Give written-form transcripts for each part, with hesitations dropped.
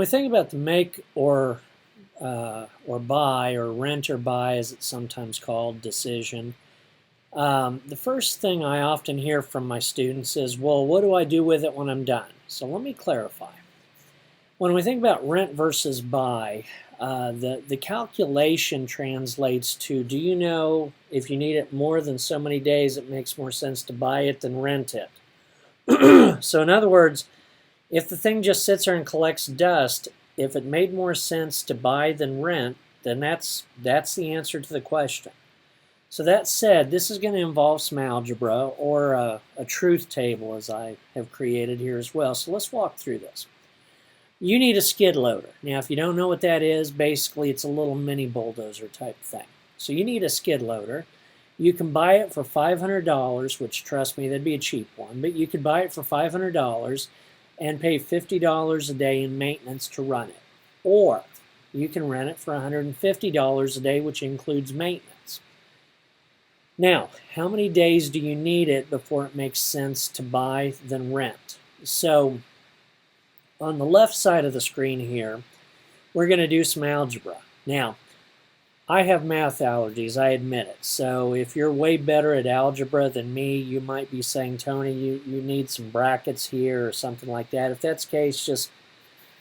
we think about the make or buy, or rent or buy as it's sometimes called, decision, the first thing I often hear from my students is, well, what do I do with it when I'm done? So let me clarify. When we think about rent versus buy, the calculation translates to, do you know if you need it more than so many days, it makes more sense to buy it than rent it? So in other words, if the thing just sits there and collects dust, if it made more sense to buy than rent, then that's the answer to the question. So that said, this is going to involve some algebra, or a truth table as I have created here as well. So let's walk through this. You need a skid loader. Now, if you don't know what that is, basically it's a little mini bulldozer type thing. So you need a skid loader. You can buy it for $500, which, trust me, that'd be a cheap one, but you could buy it for $500 and pay $50 a day in maintenance to run it. Or you can rent it for $150 a day, which includes maintenance. Now, how many days do you need it before it makes sense to buy than rent? So on the left side of the screen here, we're going to do some algebra. Now, I have math allergies, I admit it. So if you're way better at algebra than me, you might be saying, Tony, you need some brackets here or something like that. If that's the case, just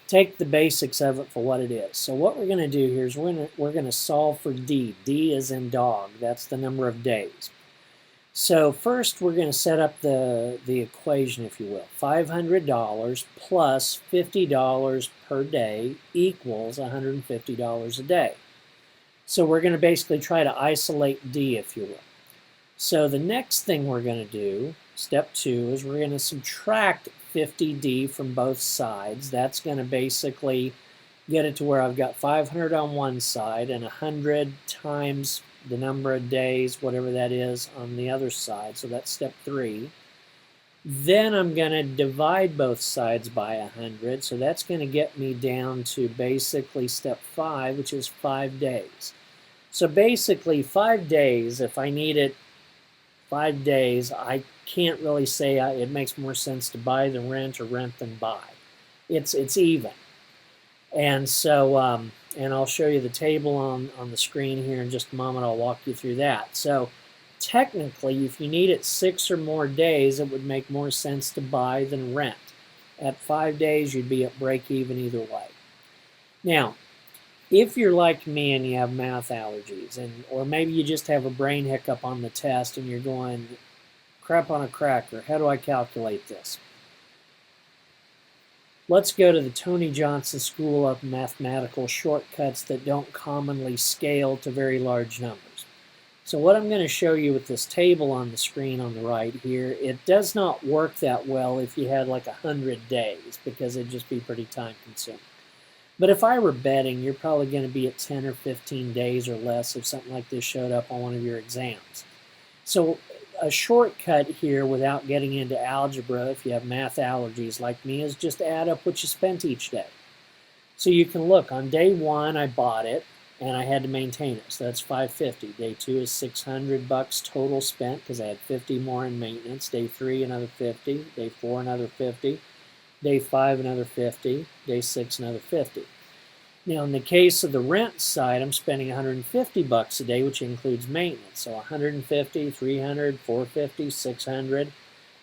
take the basics of it for what it is. So what we're going to do here is we're going to solve for D. D is in dog. That's the number of days. So first we're going to set up the equation, if you will. $500 plus $50 per day equals $150 a day. So we're going to basically try to isolate D, if you will. So the next thing we're going to do, step 2, is we're going to subtract 50D from both sides. That's going to basically get it to where I've got 500 on one side and 100 times the number of days, whatever that is, on the other side. So that's step 3. Then I'm going to divide both sides by 100. So that's going to get me down to basically step 5, which is 5 days. So basically 5 days, if I need it 5 days, I can't really say it makes more sense to buy than rent or rent than buy. It's even. And so, and I'll show you the table on the screen here in just a moment. I'll walk you through that. So technically, if you need it 6 or more days, it would make more sense to buy than rent. At 5 days, you'd be at break even either way. Now, if you're like me and you have math allergies, or maybe you just have a brain hiccup on the test and you're going, crap on a cracker, how do I calculate this? Let's go to the Tony Johnson School of Mathematical Shortcuts that don't commonly scale to very large numbers. So what I'm going to show you with this table on the screen on the right here, it does not work that well if you had like 100 days, because it'd just be pretty time consuming. But if I were betting, you're probably going to be at 10 or 15 days or less if something like this showed up on one of your exams. So a shortcut here, without getting into algebra, if you have math allergies like me, is just add up what you spent each day. So you can look, on day 1 I bought it and I had to maintain it, so that's $550. Day 2 is $600 total spent because I had 50 more in maintenance. Day 3 another 50. Day 4 another 50. Day 5 another 50. Day 6 another 50. Now in the case of the rent side, I'm spending $150 a day, which includes maintenance. So 150, 300, 450, 600.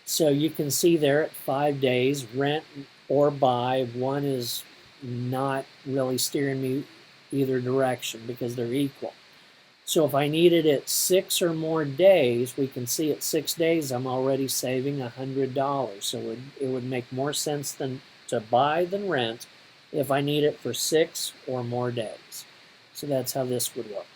So you can see there at 5 days, rent or buy, one is not really steering me either direction because they're equal. So if I needed it 6 or more days, we can see at 6 days I'm already saving $100. So it would make more sense to buy than rent if I need it for 6 or more days. So that's how this would work.